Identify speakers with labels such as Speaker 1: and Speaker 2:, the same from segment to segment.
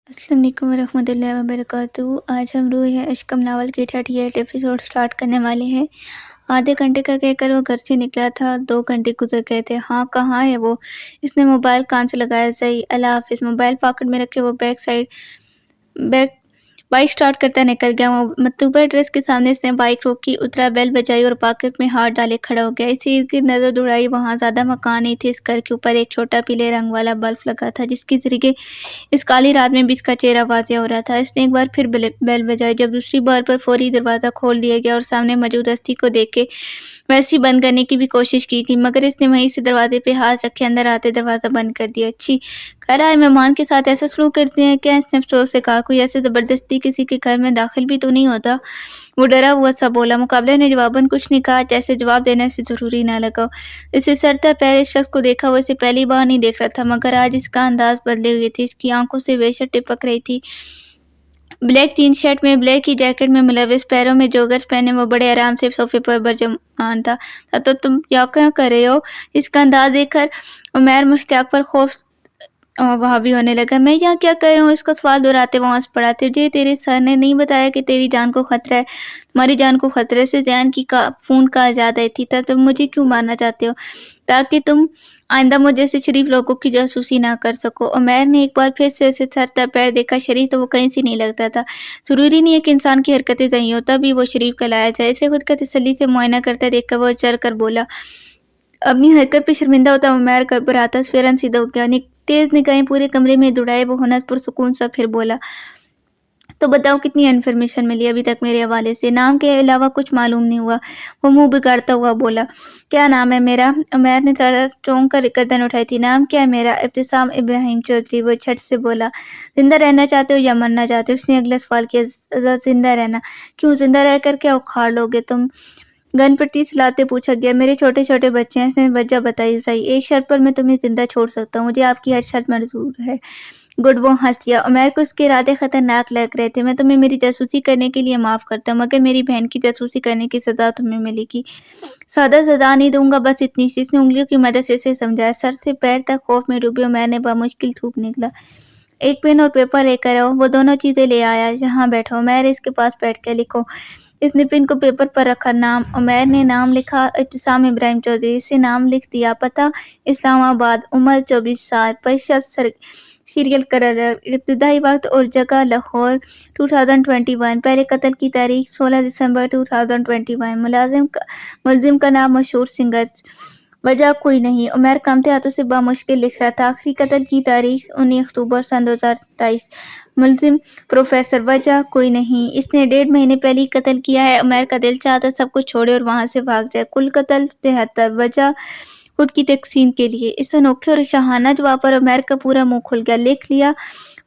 Speaker 1: अस्सलाम वालेकुम वरहमतुल्लाहि वबरकातुहू। आज हम रूह है अशकम नावल की 38 एपिसोड स्टार्ट करने वाले हैं। आधे घंटे का कहकर वो घर से निकला था। 2 घंटे गुजर गए थे। हाँ, कहाँ है वो? इसने मोबाइल कान से लगाया। सही, अल्लाह हाफिज़। मोबाइल पॉकेट में रखे वो बैक बाइक स्टार्ट करता निकल गया। वो मतलूबा ड्रेस के सामने इसने बाइक रोकी, उतरा, बेल बजाई और पॉकेट में हाथ डाले खड़ा हो गया। इसी की नज़र दौड़ाई। वहाँ ज़्यादा मकान नहीं थे। इस घर के ऊपर एक छोटा पीले रंग वाला बल्ब लगा था, जिसके ज़रिए इस काली रात में भी इसका चेहरा वाज़ेह हो रहा था। इसने एक बार फिर बेल बजाई। जब दूसरी बार पर फौरी दरवाज़ा खोल दिया गया और सामने मौजूद हस्ती को देख के वैसे ही बंद करने की भी कोशिश की, मगर इसने वहीं से दरवाजे पे हाथ रखे अंदर आते दरवाज़ा बंद कर दिया। अच्छी कह रहा है, मेहमान के साथ ऐसा सलूक करते हैं क्या? इसने अफसोस से कहा। कोई ऐसे ज़बरदस्ती किसी के घर में दाखिल भी तो नहीं होता। वो डरा हुआ सा बोला। मुकाबले ने जवाबन कुछ नहीं कहा, जैसे जवाब देने से ज़रूरी ना लगा। इसे सरता पैर इस शख्स को देखा। वो इसे पहली बार नहीं देख रहा था, मगर आज इसका अंदाज बदले हुए थे। इसकी आंखों से वहशत टिपक रही थी। ब्लैक जीन शर्ट में, ब्लैक ही जैकेट में मुलविस, पैरों में जोगर्स पहने वो बड़े आराम से सोफे पर बरजमान था। तो तुम यहाँ क्या कर रहे हो? इसका अंदाज देखकर उमैर मुश्ताक पर खौफ हावी होने लगा। मैं यहाँ क्या कर रहा हूँ? इसका सवाल दोहराते वो हंस पड़ा। तुझे तेरे सर ने नहीं बताया कि तेरी जान को खतरा है? तुम्हारी जान को खतरे से जैन की फ़ोन कॉल याद आई थी। तो तुम मुझे क्यों मारना चाहते हो? ताकि तुम आइंदा मुझ जैसे शरीफ लोगों की जासूसी ना कर सको। उमैर ने एक बार फिर से उसे सर तक पैर देखा। शरीफ तो वो कहीं से नहीं लगता था। ज़रूरी नहीं है कि इंसान की हरकतें सही हों तभी वो शरीफ कहलाया जाए। इसे खुद का तसल्ली से मुआयना करता देखकर वो चढ़ कर बोला। अपनी हरकत पे शर्मिंदा होता उमैर घबराता फ़ौरन सीधा हो गया। तेज़ निगाहें पूरे कमरे में दौड़ाए वो होनस पुरसुकून सा फिर बोला। तो बताओ, कितनी इन्फॉर्मेशन मिली अभी तक मेरे हवाले से? नाम के अलावा कुछ मालूम नहीं हुआ। वो मुंह बिगाड़ता हुआ बोला। क्या नाम है मेरा? उमैर ने थोड़ा चौंक कर गर्दन उठाई थी। नाम क्या है मेरा? इब्तिसाम इब्राहिम चौधरी। वो झट से बोला। जिंदा रहना चाहते हो या मरना चाहते हो? उसने अगला सवाल किया। जिंदा रहना। क्यों? जिंदा रह कर क्या उखाड़ लोगे तुम? गन पट्टी चलाते पूछा गया। मेरे छोटे छोटे बच्चे हैं। इसने वजह बताई। सही, एक शर्त पर मैं तुम्हें जिंदा छोड़ सकता हूँ। मुझे आपकी हर शर्त मंजूर है। गुड, वो हंस दिया। उमैर को उसके इरादे खतरनाक लग रहे थे। मैं तुम्हें मेरी जासूसी करने के लिए माफ़ करता हूँ, मगर मेरी बहन की जासूसी करने की सज़ा तुम्हें मिलेगी। सादा सज़ा नहीं दूंगा, बस इतनी सी। इसने उंगलियों की मदद से इसे समझाया। सर से पैर तक खौफ में डूबे उमैर ने बामुश्किल थूक निकला। एक पेन और पेपर लेकर आओ। वो दोनों चीज़ें ले आया। यहाँ बैठो। उमैर इसके पास बैठ के लिखो। इसने पेन को पेपर पर रखा। नाम? उमैर ने नाम लिखा। इब्तिसाम इब्राहिम चौधरी। इससे नाम लिख दिया। पता? इस्लामाबाद। उम्र 24 साल। पेशा सीरियल किलर। इब्तदाई वक्त और जगह लाहौर। 2021। पहले कत्ल की तारीख 16 दिसंबर 2021। मुलजिम का नाम मशहूर सिंगर। वजह कोई नहीं। उमैर कांपते हाथों से बामुश्किल लिख रहा था। आखिरी कत्ल की तारीख 19 अक्टूबर सन 2023। मुलजिम प्रोफेसर। वजह कोई नहीं। इसने 1.5 महीने पहले ही कत्ल किया है। उमैर का दिल चाहता सब कुछ छोड़े और वहाँ से भाग जाए। कुल कत्ल 73। वजह खुद की तकसीम के लिए। इस अनोखे और शाहाना जवाब पर उमैर का पूरा मुंह खुल गया। लिख लिया?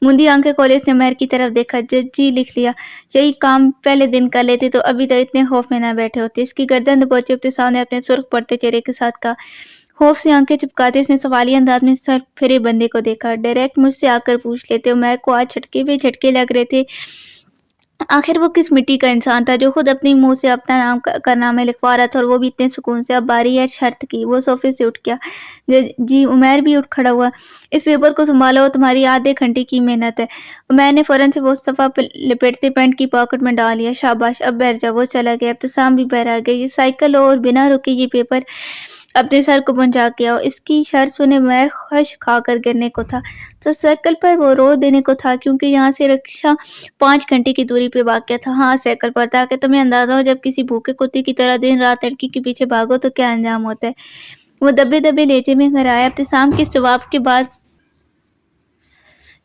Speaker 1: मुंदी आंखें खोले इसने उमैर की तरफ देखा। जी लिख लिया। यही काम पहले दिन कर लेते तो अभी तक इतने खौफ में ना बैठे होते। इसकी गर्दन दबोचे इब्तिसाम ने अपने सुर्ख पड़ते चेहरे के साथ कहा। खौफ से आंखें चिपकाते इसने सवालिया अंदाज में सर फिरे बंदे को देखा। डायरेक्ट मुझसे आकर पूछ लेते। उमैर को आज झटके पे झटके लग रहे थे। आखिर वो किस मिट्टी का इंसान था जो खुद अपने मुंह से अपना नाम कारनामे लिखवा रहा था, और वो भी इतने सुकून से। अब बारी है शर्त की। वो सोफे से उठ गया। जी। उमैर भी उठ खड़ा हुआ। इस पेपर को संभालो, तुम्हारी आधे घंटे की मेहनत है। उमैर ने फौरन से वो सफ़ा लपेटते पैंट की पॉकेट में डाल लिया। शाबाश, अब बैठ जा। वो चला गया। इब्तिसाम भी बहर आ गई। ये साइकिल लो और बिना रुके ये पेपर अपने सर को पहुंचा के आओ। इसकी शर्त सुने उमैर खश खाकर गिरने को था। तो साइकिल पर वो रो देने को था, क्योंकि यहाँ से रिक्शा 5 घंटे की दूरी पे वाक़या था। हाँ, साइकिल पर, ताकि तुम्हें अंदाज़ा हो जब किसी भूखे कुत्ते की तरह दिन रात लड़की के पीछे भागो तो क्या अंजाम होता है। वो दबे दबे लहजे में घर आया। इब्तिसाम के इस जवाब के बाद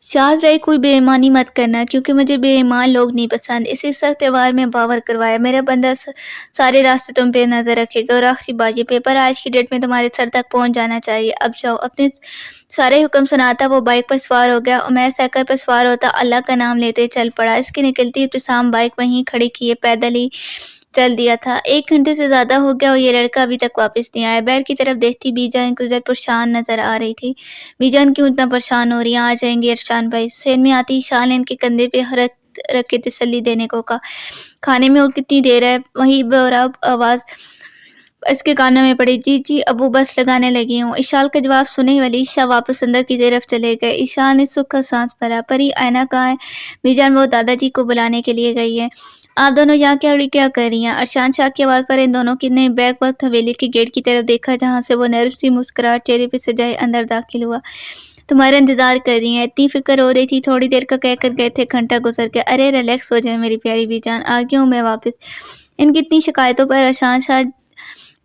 Speaker 1: शाद रहे कोई बेईमानी मत करना, क्योंकि मुझे बेईमान लोग नहीं पसंद। इसी सख्त त्यौहार में बावर करवाया। मेरा बंदा सारे रास्ते तुम पे नजर रखेगा। और आखिरी बात, ये पेपर आज की डेट में तुम्हारे सर तक पहुंच जाना चाहिए। अब जाओ। अपने सारे हुक्म सुनाता वो बाइक पर सवार हो गया। उमैर साइकिल पर सवार होता अल्लाह का नाम लेते चल पड़ा। इसके निकलती इब्तिसाम बाइक वहीं खड़ी किए पैदल ही चल दिया था। 1 घंटे से ज़्यादा हो गया और ये लड़का अभी तक वापस नहीं आया। बैर की तरफ देखती बीजान गुजर परेशान नजर आ रही थी। बीजान क्यों इतना परेशान हो रही है? आ जाएंगे अरशान भाई। सेन में आती शान ने इनके कंधे पे रख के तसल्ली देने को कहा। खाने में और कितनी देर है? वही बेराब आवाज़ اس کے کانوں میں پڑی، جی جی ابو بس لگانے لگی ہوں۔ اشال کا جواب سنے ہی ولیشا واپس اندر کی طرف چلے گئے۔ اشال نے سکھ کا سانس بھرا۔ پری آئینہ کہاں ہے؟ میجان وہ دادا جی کو بلانے کے لیے گئی ہے۔ آپ دونوں یہاں کیا کر رہی ہیں؟ ارشان شاہ کی آواز پر ان دونوں نے بیک وقت حویلی کے گیٹ کی طرف دیکھا جہاں سے وہ نرم سی مسکراہٹ چہرے پہ سجائے اندر داخل ہوا۔ تمہارا انتظار کر رہی ہیں، اتنی فکر ہو رہی تھی، تھوڑی دیر کا کہہ کر گئے تھے، گھنٹہ گزر گیا۔ ارے ریلیکس ہو جائے میری پیاری بیجان، آ گیا ہوں میں واپس۔ ان کی اتنی شکایتوں پر ارشان شاہ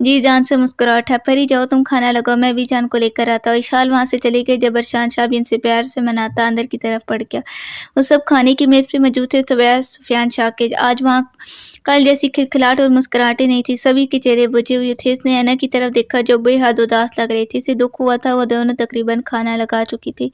Speaker 1: جی جان سے مسکرا اٹھا۔ پری جاؤ تم کھانا لگاؤ، میں بھی جان کو لے کر آتا ہوں۔ اشال وہاں سے چلی گئی جب ارشان شاہ بھی ان سے پیار سے مناتا اندر کی طرف بڑھ گیا۔ وہ سب کھانے کی میز پہ موجود تھے سوائے سفیان شاہ کے۔ آج وہاں کل جیسی کھلکھلاہٹ اور مسکراہٹیں نہیں تھی، سبھی کے چہرے بجھے ہوئے تھے۔ اس نے اینا کی طرف دیکھا جو بے حد اداس لگ رہی تھی، اسے دکھ ہوا تھا، وہ دونوں تقریباً کھانا لگا چکی تھی۔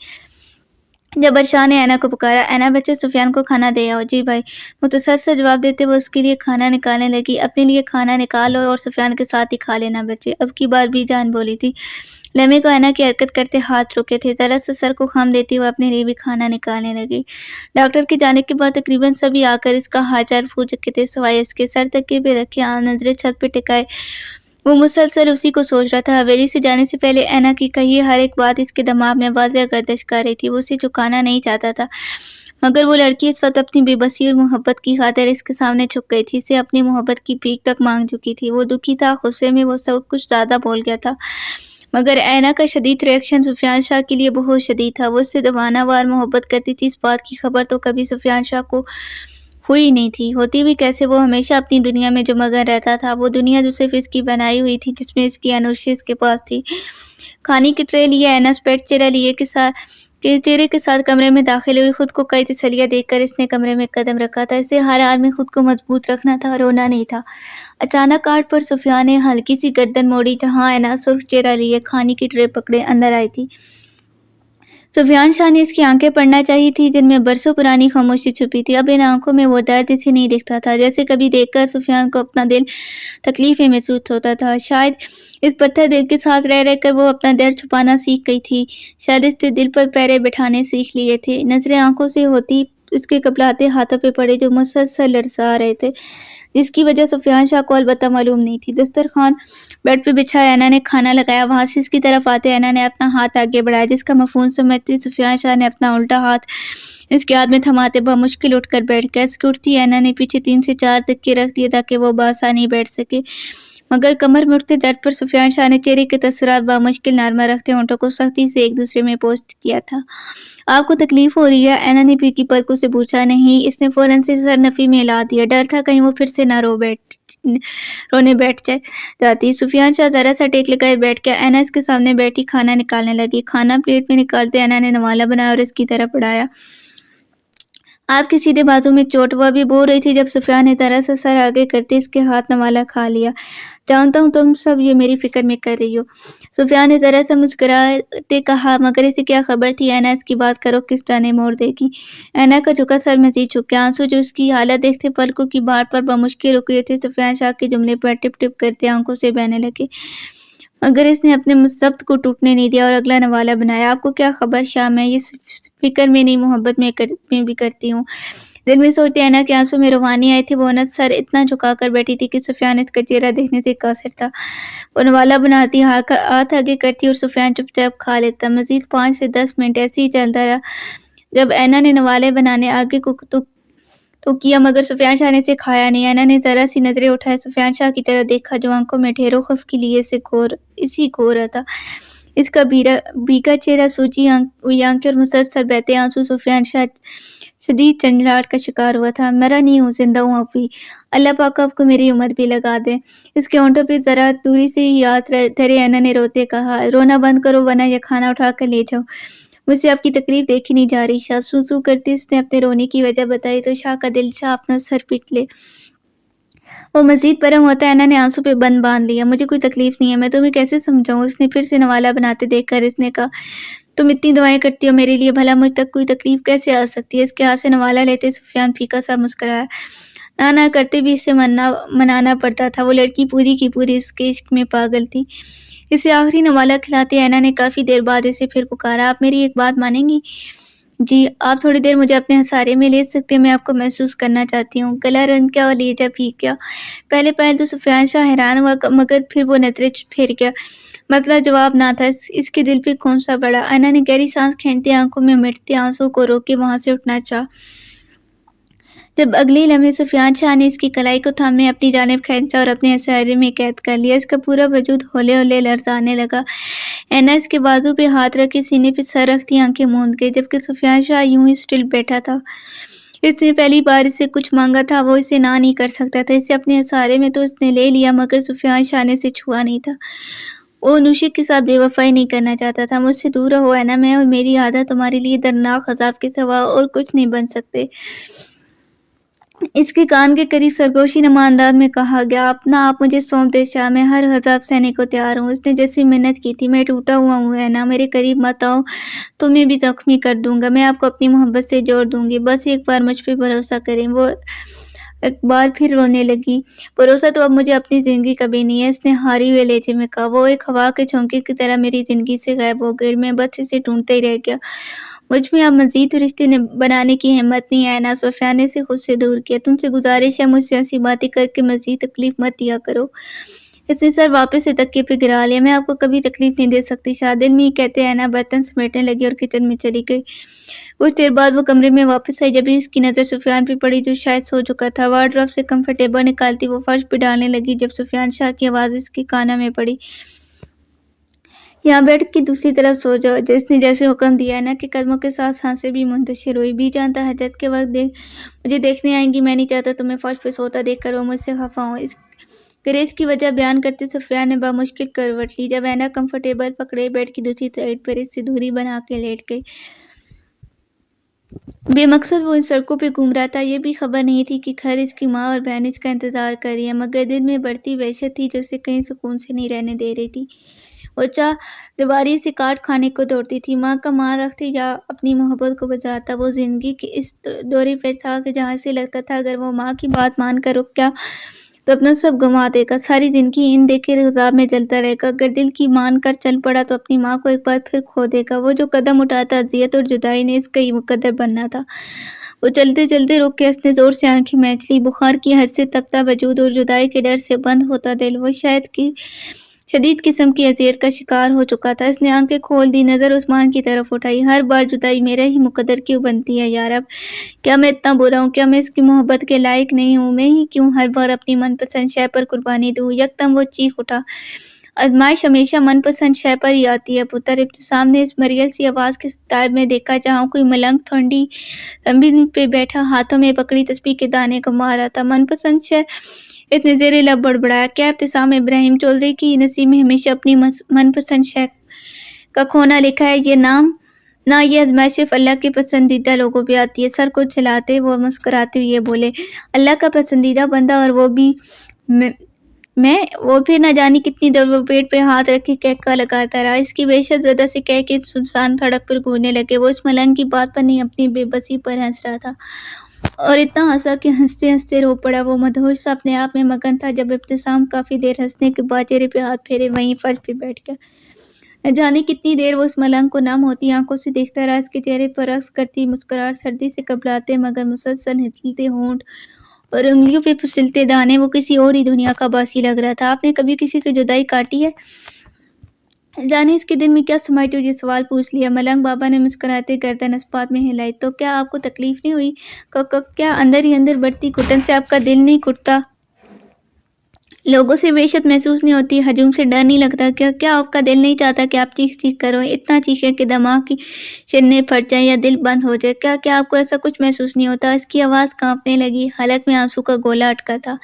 Speaker 1: جب ارشان نے اینا کو پکارا، اینا بچے سفیان کو کھانا دے آؤ۔ جی بھائی، مختصر سا جواب دیتے وہ اس کے لیے کھانا نکالنے لگی۔ اپنے لیے کھانا نکالو اور سفیان کے ساتھ ہی کھا لینا بچے، اب کی بار بھی جان بولی تھی۔ لمحے کو اینا کی حرکت کرتے ہاتھ رکے تھے، ذرا سا سر کو خم دیتی وہ اپنے لیے بھی کھانا نکالنے لگی۔ ڈاکٹر کے جانے کے بعد تقریباً سبھی آ کر اس کا حال چال پوچھ چکے تھے سوائے اس کے۔ سر تکیے پہ رکھے نظریں چھت پہ ٹکائے وہ مسلسل اسی کو سوچ رہا تھا۔ حویلی سے جانے سے پہلے اینا کی کہی ہر ایک بات اس کے دماغ میں واضح گردش کر رہی تھی۔ وہ اسے چکانا نہیں چاہتا تھا، مگر وہ لڑکی اس وقت اپنی بے بسی اور محبت کی خاطر اس کے سامنے جھک گئی تھی، اسے اپنی محبت کی بھیک تک مانگ چکی تھی۔ وہ دکھی تھا، غصے میں وہ سب کچھ زیادہ بول گیا تھا، مگر اینا کا شدید ریئیکشن سفیان شاہ کے لیے بہت شدید تھا۔ وہ اس سے دیوانہ وار محبت کرتی تھی، اس بات کی خبر تو کبھی سفیان شاہ کو ہوئی نہیں تھی، ہوتی بھی کیسے؟ وہ ہمیشہ اپنی دنیا میں جو مگن رہتا تھا، وہ دنیا جو صرف اس کی بنائی ہوئی تھی، جس میں اس کی انوشی اس کے پاس تھی۔ کھانے کی ٹرے لیے اینا سپیٹ چہرہ لیے چہرے کے ساتھ کمرے میں داخل ہوئی۔ خود کو کئی تسلیاں دے کر اس نے کمرے میں قدم رکھا تھا، اسے ہر حال میں خود کو مضبوط رکھنا تھا، رونا نہیں تھا۔ اچانک کاٹ پر سفیان نے ہلکی سی گردن موڑی جہاں اینا سرخ چہرہ لیے کھانے کی ٹرے پکڑے اندر آئی تھی۔ سفیان شاہ نے اس کی آنکھیں پڑھنا چاہی تھی جن میں برسوں پرانی خاموشی چھپی تھی۔ اب ان آنکھوں میں وہ درد اسے نہیں دکھتا تھا جیسے کبھی دیکھ کر سفیان کو اپنا دل تکلیف میں محسوس ہوتا تھا۔ شاید اس پتھر دل کے ساتھ رہ کر وہ اپنا درد چھپانا سیکھ گئی تھی، شاید اس نے دل پر پیرے بٹھانے سیکھ لیے تھے۔ نظریں آنکھوں سے ہوتی اس کے کپلاتے ہاتھوں پہ پڑے جو مسلسل لرزا رہے تھے، جس کی وجہ سفیان شاہ کو البتہ معلوم نہیں تھی۔ دسترخوان بیڈ پہ بچھایا، اینا نے کھانا لگایا، وہاں سے اس کی طرف آتے اینا نے اپنا ہاتھ آگے بڑھایا جس کا مفہوم سمجھتے سفیان شاہ نے اپنا الٹا ہاتھ اس کے ہاتھ میں تھماتے بمشکل اٹھ کر بیٹھ گیا۔ اس کی اٹھتی اینا نے پیچھے 3 سے 4 تکیے رکھ دیے تاکہ وہ بآسانی بیٹھ سکے، مگر کمر میں اٹھتے درد پر سفیان شاہ نے چہرے کے تاثرات بمشکل نرمہ رکھتے ہونٹوں کو سختی سے ایک دوسرے میں پوسٹ کیا تھا۔ آپ کو تکلیف ہو رہی ہے؟ اینا نے پھیکی پلکوں سے پوچھا۔ نہیں، اس نے فوراً سے سر نفی میں ہلا دیا، ڈر تھا کہیں وہ پھر سے نہ رونے بیٹھ جاتی۔ سفیان شاہ ذرا سا ٹیک لگائے بیٹھ گیا۔ اینا اس کے سامنے بیٹھی کھانا نکالنے لگی۔ کھانا پلیٹ میں نکالتے اینا نے نوالا بنایا اور اس کی طرف بڑھایا۔ آپ کے سیدھے بازو میں چوٹ، وہ ابھی بول رہی تھی جب سفیان نے ذرا سا سر آگے کرتے اس کے ہاتھ نوالا کھا لیا۔ جانتا ہوں تم سب یہ میری فکر میں کر رہی ہو، سفیان نے ذرا سا مسکراتے کہا، مگر اسے کیا خبر تھی اینا اس کی بات کا رخ کس جانے موڑ دے گی۔ اینا کا جھکا سر مزید جھک گیا، آنسو جو اس کی حالت دیکھتے پلکوں کی باڑ پر بمشکل رکے تھے سفیان شاہ کے جملے پر ٹپ ٹپ کرتے آنکھوں سے بہنے لگے، مگر اس نے اپنے ضبط کو ٹوٹنے نہیں دیا اور اگلا نوالا بنایا۔ آپ کو کیا خبر شاہ، میں یہ فکر میں نہیں محبت میں بھی کرتی ہوں۔ دل میں سوچتے اینا کے آنسوں میں روانی آئے تھے، وہ نہ سر اتنا جھکا کر بیٹھی تھی کہ سفیان اس کا چہرہ دیکھنے سے قاصر تھا۔ وہ نوالا بناتی، ہاتھ آگے کرتی اور سفیان چپ چاپ کھا لیتا۔ مزید 5 سے 10 منٹ ایسے ہی چلتا رہا۔ جب اینا نے نوالے بنانے آگے کو تو کیا، مگر سفیان شاہ نے اسے کھایا نہیں۔ اینا نے ذرا سی نظریں اٹھائے سفیان شاہ کی طرف دیکھا جو آنکھوں میں ڈھیروں خوف کے لیے اسی گھو رہا تھا۔ اس کا بھیگا چہرہ، سوجی ہوئی آنکھیں اور مسلسل بہتے آنسو، سفیان شاہ شدید جھنجھلاہٹ کا شکار ہوا تھا۔ مرا نہیں ہوں، زندہ ہوں اب بھی، اللہ پاک آپ کو میری عمر بھی لگا دے۔ اس کے ہونٹوں پہ ذرا دوری سے ہی ہاتھ دھرے اینا نے روتے کہا، رونا بند کرو ورنہ یہ کھانا اٹھا کر لے جاؤ، مجھ سے آپ کی تکلیف دیکھی نہیں جا رہی۔ شاہ سو کرتی اس نے اپنے رونے کی وجہ بتائی تو شاہ کا دل چاہ اپنا سر پیٹ لے وہ مزید پرم ہوتا۔ اینا نے آنسو پہ بند باندھ لیا، مجھے کوئی تکلیف نہیں ہے، میں تمہیں کیسے سمجھاؤں؟ اس نے پھر سے نوالا بناتے دیکھ کر اس نے کہا، تم اتنی دعائیں کرتی ہو میرے لیے، بھلا مجھ تک کوئی تکلیف کیسے آ سکتی ہے؟ اس کے ہاتھ سے نوالا لیتے سفیان پھیکا سا مسکرایا۔ نہ کرتے بھی اسے منانا پڑتا تھا، وہ لڑکی پوری کی پوری اس کے عشق میں پاگل تھی۔ اسے آخری نوالا کھلاتے اینا نے کافی دیر بعد اسے پھر پکارا، آپ میری ایک بات مانیں گی؟ جی، آپ تھوڑی دیر مجھے اپنے سہارے میں لے سکتے ہیں، میں آپ کو محسوس کرنا چاہتی ہوں۔ گلا رن کیا اور لہجہ پھیک گیا۔ پہلے پہل تو سفیان شاہ حیران ہوا مگر پھر وہ نظریں پھیر گیا۔ مسئلہ جواب نہ تھا، اس کے دل پہ خون سا بڑھا۔ اینا نے گہری سانس کھینچتی آنکھوں میں مٹتے آنسوں کو روک کے وہاں سے اٹھنا چاہا۔ جب اگلی لمحے سفیان شاہ نے اس کی کلائی کو تھامے اپنی جانب کھینچا اور اپنے سہارے میں قید کر لیا، اس کا پورا وجود ہولے ہولے لرزانے لگا۔ اینا اس کے بازو پہ ہاتھ رکھ کے سینے پہ سر رکھتی آنکھیں موند گئی، جبکہ سفیان شاہ یوں ہی اسٹل بیٹھا تھا۔ اس نے پہلی بار اس سے کچھ مانگا تھا، وہ اسے نہ نہیں کر سکتا تھا۔ اسے اپنے سہارے میں تو اس نے لے لیا مگر سفیان شاہ نے اسے چھوا نہیں تھا۔ وہ نوشی کے ساتھ بے وفائی نہیں کرنا چاہتا تھا۔ مجھ سے دور رہو اینا، میں اور میری عادت تمہارے لیے دردناک عذاب کے سوا اور کچھ نہیں بن سکتے۔ اس کے کان کے قریب سرگوشی نما انداز میں کہا گیا، اپنا آپ مجھے سونپ دے شاہ، میں ہر عذاب سہنے کو تیار ہوں۔ اس نے جیسے منت کی تھی، میں ٹوٹا ہوا ہوں اینا، میرے قریب مت آؤ، تمہیں بھی زخمی کر دوں گا، میں آپ کو اپنی محبت سے جوڑ دوں گی، بس ایک بار مجھ پہ بھروسہ کریں۔ وہ ایک بار پھر رونے لگی۔ بھروسہ تو اب مجھے اپنی زندگی کا بھی نہیں ہے، اس نے ہاری ہوئے لہجے میں کہا۔ وہ ایک ہوا کے جھونکے کی طرح میری زندگی سے غائب ہو گئی، میں بس اسے ڈھونڈتا ہی رہ گیا۔ مجھ میں اب مزید رشتے بنانے کی ہمت نہیں ہے اینا، سفیان نے اسے خود سے دور کیا۔ تم سے گزارش ہے، مجھ سے ایسی باتیں کر کے مزید تکلیف مت دیا کرو۔ اس نے سر واپس سے تکیے پہ گرا لیا۔ میں آپ کو کبھی تکلیف نہیں دے سکتی شاہ، دل میں ہی کہتے اینا برتن سمیٹنے لگی اور کچن میں چلی گئی۔ کچھ دیر بعد وہ کمرے میں واپس آئی، جب اس کی نظر سفیان پہ پڑی جو شاید سو چکا تھا۔ وارڈروب سے کمفرٹیبل نکالتی وہ فرش پہ ڈالنے لگی جب سفیان شاہ کی آواز اس کے کانوں میں پڑی، یہاں بیڈ کی دوسری طرف سو جاؤ۔ جس نے جیسے حکم دیا اینا کے قدموں کے ساتھ سانسیں بھی منتشر ہوئی۔ بی جان تہجد کے وقت مجھے دیکھنے آئیں گی، میں نہیں چاہتا تمہیں فرش پہ سوتا دیکھ کر وہ مجھ سے خفا ہوں۔ اس گریز کی وجہ بیان کرتے سفیان نے بامشکل کروٹ لی۔ جب اینا کمفرٹیبل پکڑے بیڈ کی دوسری سائڈ پر اس سے دوری بنا کے لیٹ گئی۔ بے مقصد وہ ان سڑکوں پہ گھوم رہا تھا، یہ بھی خبر نہیں تھی کہ گھر اس کی ماں اور بہن اس کا انتظار کر رہی ہیں، مگر دل میں بڑھتی وحشت تھی جو اسے کہیں سکون سے نہیں رہنے دے رہی تھی۔ وہ چاہ دیواری سے کاٹ کھانے کو دوڑتی تھی، ماں کا مان رکھتے یا اپنی محبت کو بچاتا۔ وہ زندگی کے اس دورے پر تھا کہ جہاں اسے لگتا تھا اگر وہ ماں کی بات مان کر رک گیا تو اپنا سب گنوا دے گا، ساری زندگی ان دیکھے عذاب میں جلتا رہے گا۔ اگر دل کی مان کر چل پڑا تو اپنی ماں کو ایک بار پھر کھو دے گا۔ وہ جو قدم اٹھاتا اذیت اور جدائی نے اس کا ہی مقدر بننا تھا۔ وہ چلتے چلتے رک کے اس نے زور سے آنکھیں مینچ لی، بخار کی حد سے تپتا وجود اور جدائی کے ڈر سے بند ہوتا دل۔ وہ شاید کی شدید قسم کی اذیت کا شکار ہو چکا تھا۔ اس نے آنکھیں کھول دی، نظر عثمان کی طرف اٹھائی۔ ہر بار جدائی میرا ہی مقدر کیوں بنتی ہے یا رب؟ کیا میں اتنا برا ہوں؟ کیا میں اس کی محبت کے لائق نہیں ہوں؟ میں ہی کیوں ہر بار اپنی من پسند شے پر قربانی دوں؟ یکدم وہ چیخ اٹھا، آزمائش ہمیشہ من پسند شے پر ہی آتی ہے پتر۔ ابتسام نے اس مریل سی آواز کے ستائب میں دیکھا جہاں کوئی ملنگ ٹھنڈی زمین پہ بیٹھا ہاتھوں میں پکڑی تسبیح کے دانے کو مار رہا تھا۔ من پسند شے، اس نے زیر لب بڑبڑایا۔ کیا ابتسام ابراہیم چودھری کی نصیب میں ہمیشہ اپنی من پسند شے کا کھونا لکھا ہے؟ یہ نام نہ، یہ آزمائش صرف اللہ کے پسندیدہ لوگوں پہ آتی ہے۔ سر کو چلاتے وہ مسکراتے ہوئے بولے، اللہ کا پسندیدہ بندہ اور وہ بھی میں؟ وہ پھر نہ جانی کتنی دیر وہ پیٹ پہ ہاتھ رکھ کے کہکا لگاتا رہا۔ اس کی وحشت زدہ سے کہہ کے سنسان سڑک پر گونجنے لگے۔ وہ اس ملنگ کی بات پر نہیں اپنی بے بسی پر ہنس رہا تھا اور اتنا ہنسا کہ ہنستے ہنستے رو پڑا۔ وہ مدہوش سا اپنے آپ میں مگن تھا جب ابتسام کافی دیر ہنسنے کے بعد چہرے پہ ہاتھ پھیرے وہیں فرش پہ بیٹھ گیا۔ نہ جانے کتنی دیر وہ اس ملنگ کو نم ہوتی آنکھوں سے دیکھتا رہا، اس کے چہرے پر رقص کرتی مسکراہٹ، سردی سے کبلاتے مگر مسلسل ہلتے ہونٹ اور انگلیوں پہ پھسلتے دانے، وہ کسی اور ہی دنیا کا باسی لگ رہا تھا۔ آپ نے کبھی کسی کی جدائی کاٹی ہے؟ جانے اس کے دل میں کیا سماتے ہوئے یہ سوال پوچھ لیا۔ ملنگ بابا نے مسکراتے گردن اسپات میں ہلائی۔ تو کیا آپ کو تکلیف نہیں ہوئی؟ کیا اندر ہی اندر بڑھتی گھٹن سے آپ کا دل نہیں گھٹتا؟ لوگوں سے وحشت محسوس نہیں ہوتی؟ ہجوم سے ڈر نہیں لگتا؟ کیا آپ کا دل نہیں چاہتا کہ آپ چیخ چیخ کرو، اتنا چیخیں کہ دماغ کی شنیں پھٹ جائیں یا دل بند ہو جائے؟ کیا آپ کو ایسا کچھ محسوس نہیں ہوتا؟ اس کی آواز کانپنے لگی، حلق میں آنسو کا گولا اٹکا تھا۔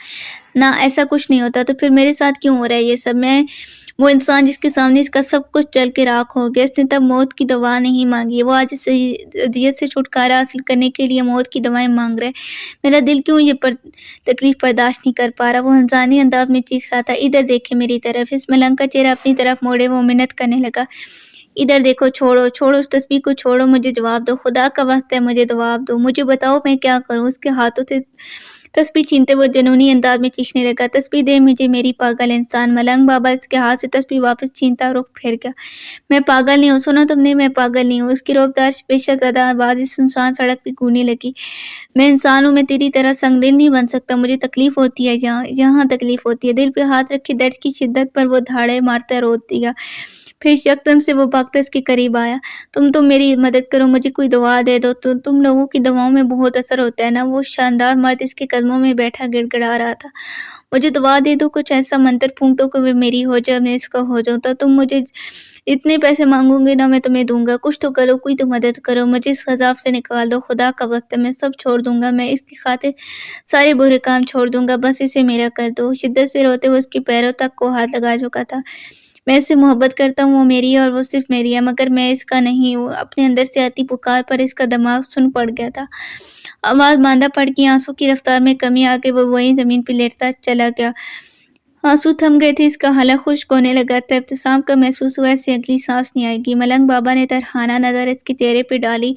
Speaker 1: نہ، ایسا کچھ نہیں ہوتا۔ تو پھر میرے ساتھ کیوں ہو رہا ہے یہ سب؟ میں وہ انسان جس کے سامنے اس کا سب کچھ جل کے راکھ ہو گیا۔ اس نے تب موت کی دوا نہیں مانگی، وہ آج اس اذیت سے چھٹکارا حاصل کرنے کے لیے موت کی دوائیں مانگ رہا ہے۔ میرا دل کیوں یہ تکلیف برداشت نہیں کر پا رہا؟ وہ ہنسانی انداز میں چیخ رہا تھا۔ ادھر دیکھیں میری طرف۔ اس ملنگ کا چہرہ اپنی طرف موڑے وہ منت کرنے لگا، इधर देखो, छोड़ो, छोड़ो उस तस्वीर को, छोड़ो, मुझे जवाब दो, खुदा का वास्ता है मुझे जवाब दो, मुझे बताओ मैं क्या करूँ? उसके हाथों से तस्बीह छीनते वो जुनूनी अंदाज में चीखने लगा, तस्बीह दे मुझे मेरी पागल इंसान। मलंग बाबा इसके हाथ से तस्बीह वापस छीनता रुख फेर गया। मैं पागल नहीं हूँ, सुनो तुमने, मैं पागल नहीं हूँ। उसकी रौबदार बेशर्मदा आवाज़ इस सुनसान सड़क पे गूंजने लगी। मैं इंसान हूँ, मैं तेरी तरह संगदिल नहीं बन सकता, मुझे तकलीफ होती है, यहाँ तकलीफ होती है। दिल पे हाथ रखे दर्द की शिद्दत पर वो धाड़े मारता रो दिया। फिर यकदम से वो भागता इसके करीब आया। तुम तो मेरी मदद करो, मुझे कोई दवा दे दो, तो तुम लोगों की दवाओं में बहुत असर होता है ना। वो शानदार मर्द इसके कदमों में बैठा गिड़गिड़ा रहा था। मुझे दवा दे दो, कुछ ऐसा मंत्र फूंक दो कि वो मेरी हो जाए, मैं इसका हो जाऊँ, तो तुम मुझे इतने पैसे मांगोगे ना मैं तुम्हें दूंगा। कुछ तो करो, कोई तो मदद करो, मुझे इस अजाब से निकाल दो, खुदा का वास्ता मैं सब छोड़ दूंगा, मैं इसकी खातिर सारे बुरे काम छोड़ दूंगा, बस इसे मेरा कर दो। शिद्दत से रोते हुए उसके पैरों तक को हाथ लगा चुका था। मैं इससे मोहब्बत करता हूँ, वो मेरी है और वो सिर्फ मेरी है, मगर मैं इसका नहीं हूँ। अपने अंदर से आती पुकार पर इसका दिमाग सुन पड़ गया था। आवाज़ मांदा पड़ गई, आंसू की रफ्तार में कमी आ गई, वो वहीं ज़मीन पे लेटता चला गया। आंसू थम गए थे, इसका हलक खुश्क होने लगा था। इब्तिसाम का महसूस हुआ ऐसे अगली सांस नहीं आएगी। मलंग बाबा ने तरहाना नज़र इसके चेहरे पे डाली,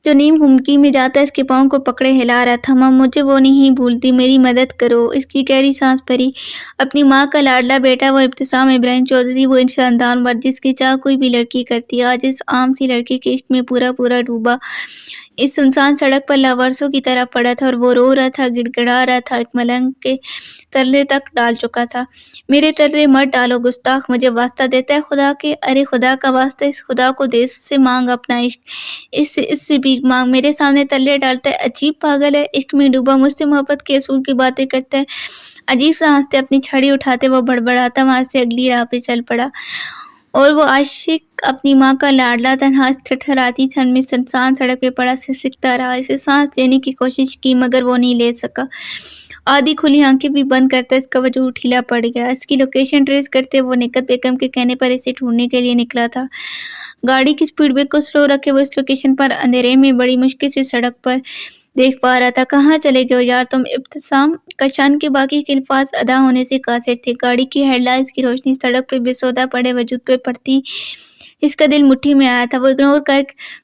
Speaker 1: जो नीम घुमकी में जाता इसके पाँव को पकड़े हिला रहा था। माँ, मुझे वो नहीं भूलती, मेरी मदद करो। इसकी गहरी सांस भरी। अपनी माँ का लाडला बेटा वो इब्तिसाम इब्राहिम चौधरी, वो इंशानदार मर्द जिसकी चाह कोई भी लड़की करती, आज इस आम सी लड़की के इश्क में पूरा पूरा डूबा इस सुनसान सड़क पर लावारिसों की तरह पड़ा था और वो रो रहा था, गिड़गिड़ा रहा था, एक मलंग के तरले तक डाल चुका था। मेरे तरले मत डालो गुस्ताख, मुझे वास्ता देता है खुदा के, अरे खुदा का वास्ता, इस खुदा को दे से मांग अपना इश्क, इससे भीख मांग, मेरे सामने तल्ले डालता है। अजीब पागल है, इश्क में डूबा, मुझसे मोहब्बत के असूल की बातें करता है। अजीब सा हंसते, अपनी छड़ी उठाते वो बड़बड़ाता वहां से अगली राह पे चल पड़ा। और वो आशिक अपनी माँ का लाडला तन्हा ठठराती ठंड में सुनसान सड़क पे पड़ा सिसकता रहा। इसे सांस लेने की कोशिश की मगर वो नहीं ले सका। आधी खुली आंखें भी बंद करता इसका वजूद ढीला पड़ गया। इसकी लोकेशन ट्रेस करते वो निकत बेगम के कहने पर इसे ढूंढने के लिए निकला था। गाड़ी की स्पीड ब्रेक को स्लो रखे वो इस लोकेशन पर अंधेरे में बड़ी मुश्किल से सड़क पर देख पा रहा था। कहाँ चले गए हो यार तुम? इब्तिसाम कशान के बाकी के अल्फाज अदा होने से कासिर थे। गाड़ी की हेडलाइट्स की रोशनी सड़क पर बेसौदा पड़े वजूद पे पड़ती इसका दिल मुट्ठी में आया था। वो इग्नोर कर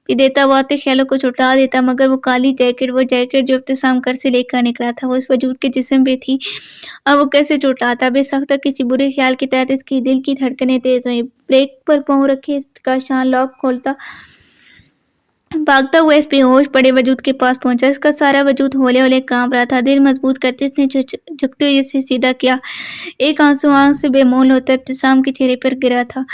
Speaker 1: भी देता, वो आते ख्यालों को छुटा देता, मगर वो काली जैकेट, वो जैकेट जो इब्तिसाम घर से लेकर निकला था, वो इस वजूद के जिस्म पे थी। अब वो कैसे छुटाता? बेसख्ता किसी बुरे ख्याल के तहत इसकी दिल की धड़कनें तेज हुई। ब्रेक पर पाँव रखे इसका शान लॉक खोलता भागता हुआ इस बेहोश पड़े वजूद के पास पहुंचा। इसका सारा वजूद होले होले कांप रहा था। दिल मजबूत करते इसने झुकते हुए इसे सीधा किया। एक आंसू आंख से बेमोल होता इब्तिसाम के चेहरे पर गिरा था।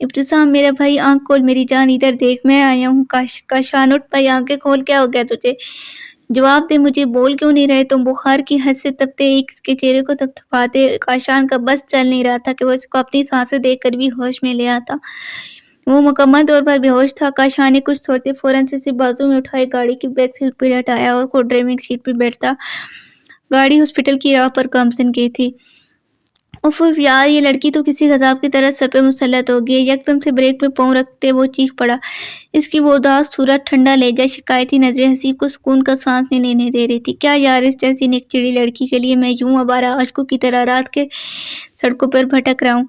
Speaker 1: इब्तिसाम, मेरा भाई, आंख खोल मेरी जान, इधर देख, मैं आया हूँ। काशान उठ भाई, आंखें खोल, क्या हो गया तुझे? जवाब दे मुझे, बोल क्यों नहीं रहे तुम? बुखार की हद से तपते इसके चेहरे को थपथपाते काशान का बस चल नहीं रहा था कि वो इसको अपनी सांसें देखकर भी होश में ले आता। वो मुकम्मल तौर पर बेहोश था। काशान ने कुछ सोचते फौरन से इसे बाजू में उठाए, गाड़ी की बैक सीट पर हटाया और खुद ड्राइविंग सीट पर बैठता। गाड़ी हॉस्पिटल की राह पर गामजन गई थी। उफ यार, ये लड़की तो किसी गज़ाब की तरह सर पे मुसल्लत हो गई। यकदम से ब्रेक पे पाँव रखते वो चीख पड़ा। इसकी वो उदास सूरत, ठंडा लहजा, शिकायती नजरें हसीब को सुकून का सांस नहीं लेने दे रही थी। क्या यार, इस जैसी निकचिड़ी लड़की के लिए मैं यूं आवारा आशिकों की तरह रात के सड़कों पर भटक रहा हूँ?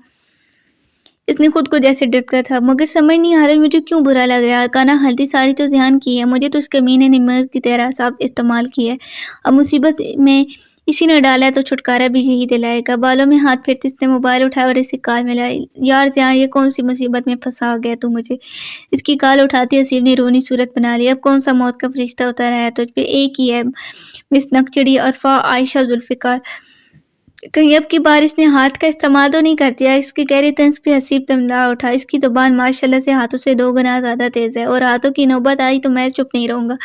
Speaker 1: इसने खुद को जैसे डटका था, मगर समझ नहीं आ रहा मुझे क्यों बुरा लग रहा है। काना हल्दी सारी तो ध्यान की है, मुझे तो इस कमीने ने मर की तरह साफ इस्तेमाल किया है। अब मुसीबत में इसी ने डाला है तो छुटकारा भी यही दिलाएगा। बालों में हाथ फेरते इसने मोबाइल उठाया और इसे काल मिलाई। यार ज़ियान, ये कौन सी मुसीबत में फंसा गया तू मुझे? इसकी काल उठाती हसीब ने रोनी सूरत बना ली। अब कौन सा मौत का फरिश्ता उतरा है तुझ पे? एक ही है, मिस नकचड़ी, अरफा, आयशा, जुल्फ़िकार। कहीं अब की बार इसने हाथ का इस्तेमाल तो नहीं कर दिया? इसके गहरे तंज पे हसीब तमला उठा। इसकी ज़ुबान माशाल्लाह से हाथों से 2 गुना ज़्यादा तेज़ है, और हाथों की नौबत आई तो मैं चुप नहीं रहूँगा।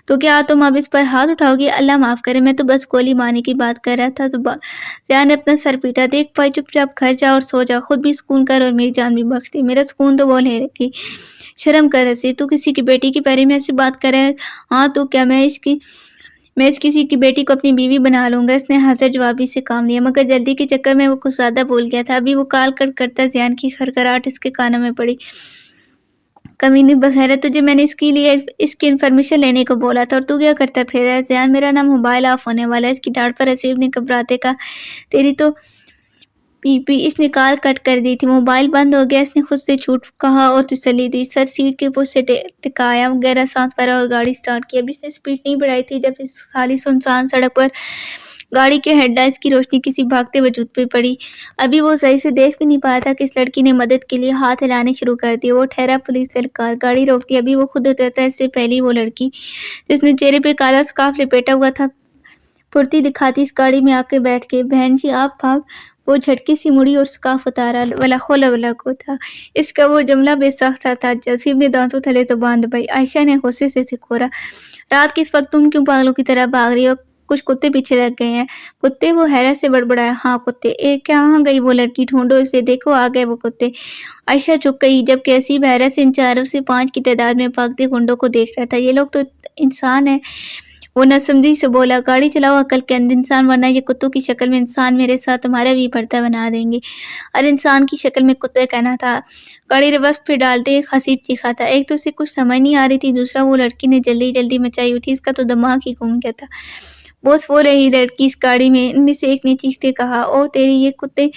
Speaker 1: तो क्या तुम अब इस पर हाथ उठाओगी? अल्लाह माफ़ करे, मैं तो बस गोली मारने की बात कर रहा था। ज़िया ने अपना सर पीटा। देख भाई, चुपचाप घर जा और सो जा, खुद भी सुकून कर और मेरी जान भी बख्श दे। मेरा सुकून तो वो ले रखी। शर्म कर हसीब, तू किसी की बेटी की पैरी में ऐसी बात कर रहा है? हाँ तो क्या मैं इस किसी की बेटी को अपनी बीवी बना लूँगा? इसने हाज़िर जवाबी से काम लिया, मगर जल्दी के चक्कर में वो कुछ ज़्यादा भूल गया था। अभी वो काल कट करता ज़ियान की खरखराहट इसके कानों में पड़ी। कमीनी बग़ैरत, तुझे मैंने इसके लिए इसकी इन्फॉर्मेशन लेने को बोला था और तू क्या करता फिर है? ज़ियान, मेरा ना मोबाइल ऑफ होने वाला है। इसकी दाढ़ पर हसीब ने घबराते कहा। तेरी तो पी इसने कॉल कट कर दी थी, मोबाइल बंद हो गया, इसने खुद से झूठ कहा और तसल्ली दी, सर सीट के पुश से टिकाया, गहरा सांस भरा और गाड़ी स्टार्ट की। अभी इसने स्पीड नहीं बढ़ाई थी जब इस खाली सुनसान सड़क पर गाड़ी के हेडलाइट्स की रोशनी किसी भागते वजूद पे पड़ी। अभी वो सही से देख भी नहीं पाया था कि इस लड़की ने मदद के लिए हाथ हिलाने शुरू कर दिए। वो ठहरा, पुलिस सरकार गाड़ी रोकती। अभी वो खुद उतरता है, इससे पहले वो लड़की जिसने चेहरे पे काला स्कार्फ लपेटा हुआ था फुर्ती दिखाती इस गाड़ी में आके बैठ गई। बहन जी आप भाग। वो झटकी सी मुड़ी और स्कार्फ उतारा। वला हौला वला को था। इसका वो जुमला बेसाख्ता था। जसीब ने दांतों तले तो बांध पाई। आयशा ने गुस्से से सिकोरा, रात के इस वक्त तुम क्यों पागलों की तरह भाग रही हो? कुछ कुत्ते पीछे लग गए हैं। कुत्ते? वो हैरत से बड़बड़ाया। हाँ कुत्ते। कहाँ गई वो लड़की? ढूंढो इसे, देखो आ गए वो कुत्ते। आयशा झुक गई जबकि असीब हैरत से इन 4 से 5 की तादाद में भागते गुंडों को देख रहा था। ये लोग तो इंसान है। वो नसमझी से बोला, गाड़ी चलाओ अकल के अंदर इंसान, वरना ये कुत्तों की शक्ल में इंसान मेरे साथ तुम्हारा भी पर्दा बना देंगे। अरे इंसान की शक्ल में कुत्ते कहना था। गाड़ी रिवर्स पे डालते एक हसीब चीखा था। एक तो उसे कुछ समझ नहीं आ रही थी, दूसरा वो लड़की ने जल्दी जल्दी मचाई हुई थी, इसका तो दिमाग ही घूम गया था। बॉस वो रही लड़की इस गाड़ी में। इनमें से एक ने चीखते कहा, ओ तेरी ये कुत्ते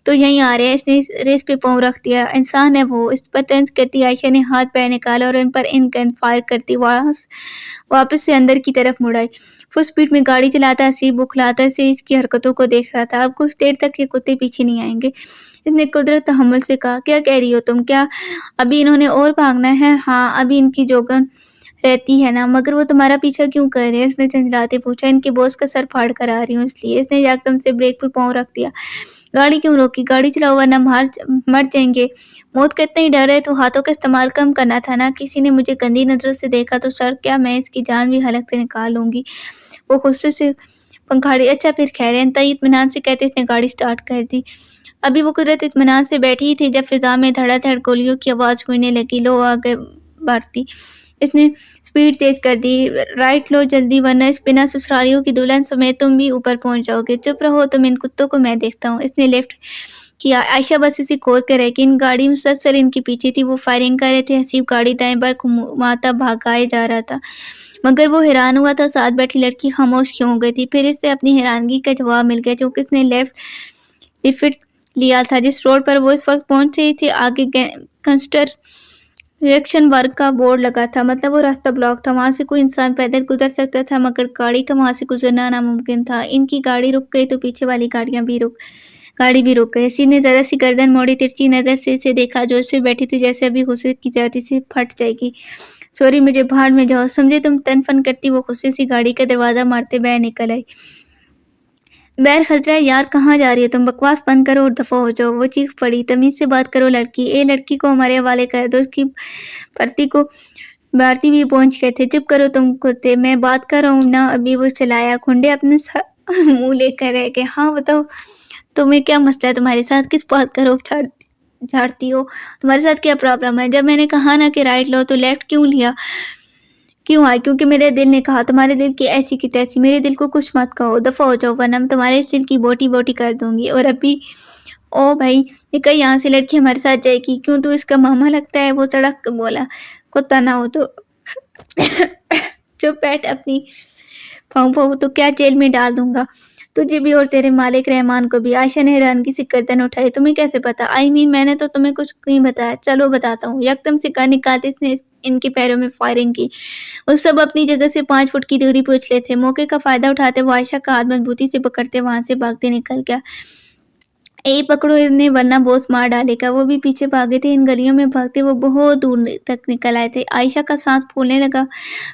Speaker 1: तो यहीं आ रहे हैं। इसने रेस पे पाँव रख दिया। इंसान है वो। इस पर तंज करती आयशा ने हाथ पैर निकाला और इन पर इन गन फायर करती वापस से अंदर की तरफ मुड़ाई। फुल स्पीड में गाड़ी चलाता हसीब बुखलाता से इसकी हरकतों को देख रहा था। अब कुछ देर तक ये कुत्ते पीछे नहीं आएंगे। इसने कुदरत तहम्मुल से कहा, क्या कह रही हो तुम? क्या अभी इन्होंने और भागना है? हाँ अभी इनकी जोगन रहती है ना, मगर वो तुम्हारा पीछा क्यों कर रहे हैं? इसने झंझलाते पूछा। इनके बॉस का सर फाड़ कर आ रही हूँ इसलिए। इसने एकदम से ब्रेक पे पाँव रख दिया। गाड़ी क्यों रोकी? गाड़ी चलाओ वरना मर जाएंगे। मौत का इतना ही डर है तो हाथों का इस्तेमाल कम करना था ना। किसी ने मुझे गंदी नजरों से देखा तो सर क्या मैं इसकी जान भी हलक से निकाल लूंगी। वो गुस्से से पंखाड़ी। अच्छा फिर खैर है। इंतहा इत्मीनान से कहते इसने गाड़ी स्टार्ट कर दी। अभी वो कुदरत इत्मीनान से बैठी ही थी जब फिजा में धड़ाधड़ गोलियों की आवाज़ गूंजने लगी। लो आगे बढ़ती। इसने स्पीड तेज कर दी। राइट लो जल्दी, वरना इस बिना ससुरालियों की दुल्हन समेत तुम भी ऊपर पहुंच जाओगे। चुप रहो तुम, इन कुत्तों को मैं देखता हूँ। इसने लेफ्ट किया। आयशा बस इसे खोल कर रह गई। इन गाड़ी में सर इनके पीछे थी। वो फायरिंग कर रहे थे। हसीब गाड़ी दाएं बाएं घुमाता भागाए जा रहा था, मगर वो हैरान हुआ था साथ बैठी लड़की खामोश क्यों हो गई थी। फिर इससे अपनी हैरानगी का जवाब मिल गया जो किसने लेफ्ट लिफ्ट लिया था जिस रोड पर वो इस वक्त पहुंच रही थी। आगे कंस्ट्रक्शन वर्क का बोर्ड लगा था, मतलब वो रास्ता ब्लॉक था। वहां से कोई इंसान पैदल गुजर सकता था, मगर गाड़ी का वहां से गुजरना नामुमकिन था। इनकी गाड़ी रुक गई तो पीछे वाली गाड़ी भी रुक गई। हसीब ने जरा सी गर्दन मोड़ी, तिरछी नजर से इसे देखा जो इससे बैठी थी, जैसे अभी गुस्से की जाती से फट जाएगी। सॉरी मुझे भाड़ में जाओ, समझे तुम तन फन करती। वो गुस्से से गाड़ी का दरवाजा मारते बाहर निकल आई। बैर खतरा है यार, कहाँ जा रही है तुम? बकवास बंद करो और दफा हो जाओ। वो चीख पड़ी, तमीज से बात करो लड़की। लड़की को हमारे हवाले कर दो। उसकी भर्ती को भारती भी पहुंच गए थे। चुप करो तुम कुत्ते, मैं बात कर रहा हूँ ना। अभी वो चलाया। खुंडे अपने मुंह लेकर रह गए। हाँ बताओ तुम्हें क्या मसला है? तुम्हारे साथ किस बात का रोप झाड़ती हो? तुम्हारे साथ क्या प्रॉब्लम है? जब मैंने कहा ना कि राइट लो तो लेफ्ट क्यों लिया? क्यों आए? क्योंकि मेरे दिल ने कहा। तुम्हारे दिल की ऐसी की तैसी। मेरे दिल को कुछ मत कहो, दफा हो जाओ, वरना मैं तुम्हारे इस दिल की बोटी बोटी कर दूंगी। और अभी ओ भाई निकल यहाँ से, लड़की हमारे साथ जाएगी। क्यों तू इसका मामा लगता है? वो तड़क बोला। कुत्ता ना हो तो चुप बैठ अपनी फाऊ तो क्या जेल में डाल दूंगा तुझे भी और तेरे मालिक रहमान को भी। आयशा ने हैरानगी से गर्दन उठाई। तुम्हें कैसे पता? मैंने तो तुम्हें कुछ नहीं बताया। चलो बताता हूँ। यकदम से गन निकालते इसने इनके पैरों में फायरिंग की। वो सब अपनी जगह से 5 फुट की दूरी पर उछले थे। मौके का फायदा उठाते वो आयशा का हाथ मजबूती से पकड़ते वहां से भागते निकल गया। पकड़ो इन्हें वरना बॉस मार डालेगा। वो भी पीछे भागे थे। इन गलियों में भागते वो बहुत दूर तक निकल आए थे। आयशा का सांस फूलने लगा।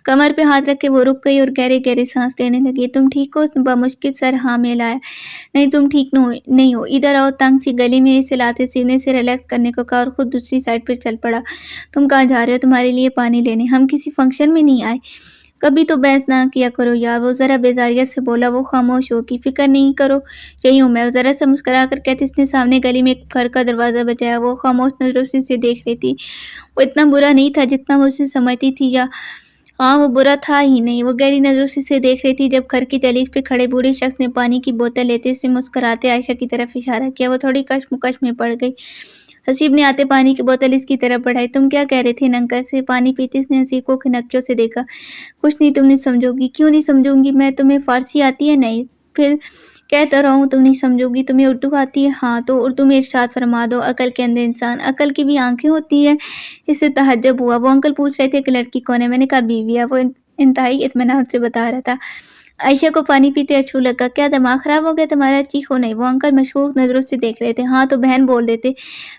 Speaker 1: कमर पे हाथ रख के वो रुक गई और गहरे गहरे सांस लेने लगी। तुम ठीक हो? बमुश्किल सर हाँ मिलाया। नहीं तुम ठीक नहीं हो। इधर आओ। तंग सी गली में इसे लाते सीने से रिलैक्स करने को कहा और खुद दूसरी साइड पर चल पड़ा। तुम कहाँ जा रहे हो? तुम्हारे लिए पानी लेने। हम किसी फंक्शन में नहीं आए। कभी तो बहस ना किया करो यार। वो जरा बेजारियत से बोला। वो खामोश हो की फिक्र नहीं करो, यही हूँ मैं। जरा सा मुस्कुरा कर कहते इसने सामने गली में एक घर का दरवाजा बजाया। वो खामोश नजरों से इसे देख रही थी। वो इतना बुरा नहीं था जितना वो उसे समझती थी, या हाँ वो बुरा था ही नहीं। वो गहरी नजरों से इसे देख रही थी। जब घर की दहलीज पे खड़े बूढ़े शख्स ने पानी की बोतल लेते से मुस्कुराते आयशा की तरफ इशारा किया, वो थोड़ी कश्मकश में पड़ गई। हसीब ने आते पानी की बोतल इसकी तरफ बढ़ाई। तुम क्या कह रहे थे? नंकर से पानी पीते इसने हसीब को खिनकियों से देखा। कुछ नहीं, तुम नहीं समझोगी। क्यों नहीं समझूंगी मैं? तुम्हें फारसी आती है? नहीं। फिर कहता रहा हूँ तुम नहीं समझोगी, तुम्हें उर्दू आती है? हाँ, तो उर्दू में इरशाद फरमा दो, अकल के अंदर इंसान, अकल की भी आँखें होती हैं। इससे तहज्जुब हुआ। वो अंकल पूछ रहे थे कि लड़की कौन है? मैंने कहा बीवी है। वो इंतहाई इत्मीनान से बता रहा था। आयशा को पानी पीते अच्छू लगा। क्या दिमाग खराब हो गया तुम्हारा? चीखो नहीं। वो अंकल मशकूक नज़रों से देख रहे थे। हाँ तो बहन बोल देते।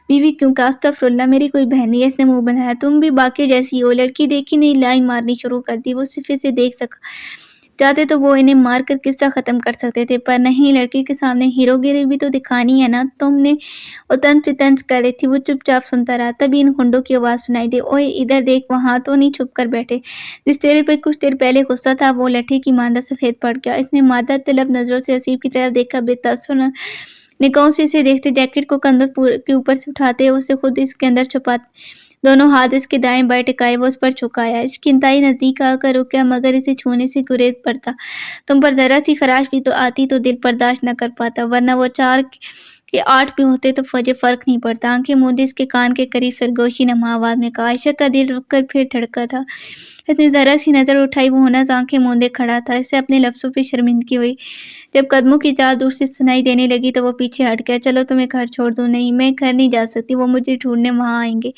Speaker 1: बीवी क्यों? कहा अस्तगफुरुल्लाह, मेरी कोई बहन नहीं है। इसने मुँह बनाया। तुम भी बाकी जैसी हो। लड़की देखी नहीं, लाइन मारनी शुरू कर दी। वो सिर्फ इसे देख सका। चाहते तो वो इन्हें मार कर किस्सा ख़त्म कर सकते थे, पर नहीं, लड़की के सामने हीरोगिरी भी तो दिखानी है ना। तुमने वो तंज कर रही थी। वो चुपचाप सुनता रहा। तभी इन गुंडों की आवाज़ सुनाई दी। ओए इधर देख, वहाँ तो नहीं छुप कर बैठे। जिस चेहरे पर कुछ देर पहले गुस्सा था, वो लठी की मांदा सफ़ेद पड़ गया। इसने मादा तलब नज़रों से हसीब की तरफ देखा। बेतअस्सुर निगाहों से इसे देखते, जैकेट को कंधों के ऊपर से उठाते, उसे खुद इसके अंदर छुपाते, दोनों हाथ इसके दाएं बाएं टिकाए, वो उस पर झुकाया। इसकी इंतहाई नज़दीक आकर रुका, मगर इसे छूने से गुरेज पड़ता। तुम पर ज़रा सी खराश भी तो आती तो दिल बर्दाश्त न कर पाता, वरना वो 4 के 8 भी होते तो मुझे फ़र्क नहीं पड़ता। आंखें मूंदे इसके कान के करीब सरगोशी नमा आवाज़ में कहा। आयशा का दिल रुककर फिर धड़का था। इसने ज़रा सी नज़र उठाई। वो होनस आंखें मूंदे खड़ा था। इससे अपने लफ्ज़ों पे शर्मिंदगी हुई। जब कदमों की चाल दूर से सुनाई देने लगी तो वो पीछे हट गया। चलो तुम्हें घर छोड़ दूँ। नहीं, मैं घर नहीं जा सकती। वो मुझे ढूंढने वहाँ आएंगे।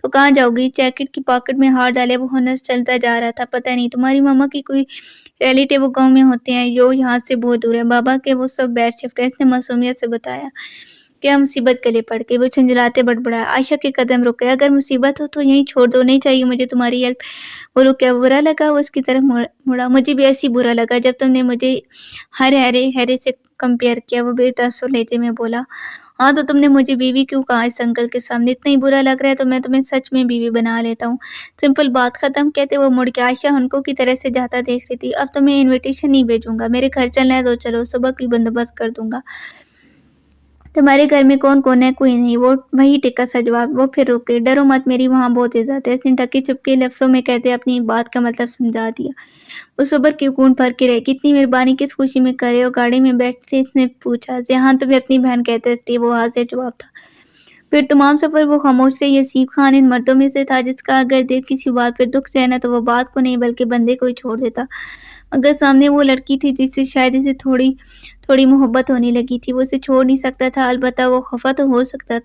Speaker 1: तो कहाँ जाओगी? जैकेट की पॉकेट में हाथ डाले वो होनस चलता जा रहा था। पता नहीं, तुम्हारी मम्मा की कोई रिलेटिव वो गाँव में होते हैं जो यहाँ से बहुत दूर है। बाबा के वो सब बैठ शिफ्ट है। इसने मासूमियत से बताया। क्या मुसीबत गले पड़ गई? वो झुंझलाते बड़बड़ाया। आयशा के कदम रुक गए। अगर मुसीबत हो तो यहीं छोड़ दो, नहीं चाहिए मुझे तुम्हारी हेल्प। वो रुक गया। बुरा लगा? वो उसकी तरफ मुड़ा। मुझे भी ऐसी बुरा लगा जब तुमने मुझे हर हैरे हैरे से कंपेयर किया। वो बेतअसर लहजे में बोला। हाँ तो तुमने मुझे बीवी क्यों कहा इस अंकल के सामने? इतना ही बुरा लग रहा है तो मैं तुम्हें सच में बीवी बना लेता हूँ। सिंपल बात खत्म। कहते वो मुड़ के आयशा हुनको की तरह से जाता देख रही थी। अब तो मैं इन्विटेशन नहीं भेजूंगा। मेरे घर चलना है तो चलो, सुबह की बंदोबस्त कर दूंगा। तुम्हारे घर में कौन-कौन है? कोई नहीं। वो वही टिका सा जवाब। वो फिर रुक गई। डरो मत, मेरी वहाँ बहुत इज़्ज़त है। इसने ढके-छुपके लफ्ज़ों में कहते अपनी बात का मतलब समझा दिया। वो सब्र की घूंट भर के रह गई। इतनी मेहरबानी किस खुशी में कर रहे हो? गाड़ी में बैठते इसने पूछा। जहाँ तुम्हें अपनी बहन कहते रहती, वो हाज़िर जवाब था। फिर तमाम सफ़र वो खामोश रही। हसीब खान इन मर्दों में से था जिसका अगर दिल किसी बात पर दुख जाए ना तो वो बात को नहीं बल्कि बंदे को ही छोड़ देता। मगर सामने वो लड़की थी जिससे शायद इसे थोड़ी थोड़ी मोहब्बत होने लगी थी। वो उसे छोड़ नहीं सकता था, अलबत्ता वो खफ़ा तो हो सकता था।